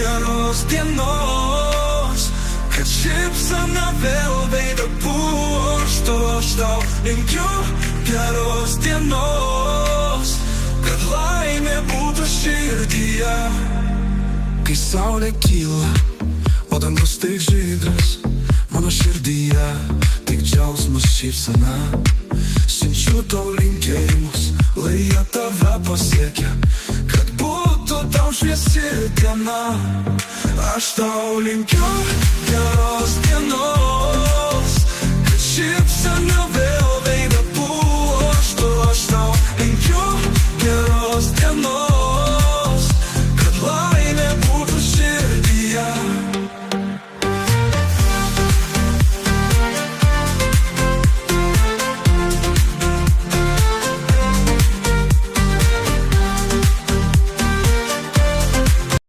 geros dienos, kad šypsena vėl veidą puoštų. Aš tau linkiu geros dienos, kad laimė būtų širdyje. Kai saulė kyla, o dangus tik žydras, mano širdyje tik džiaugsmas šypsena. Siunčiu tau linkėjimus, lai jie tave pasiekia, kad būtų tau šviesi diena. Aš tau linkiu geros dienos, kad šypsena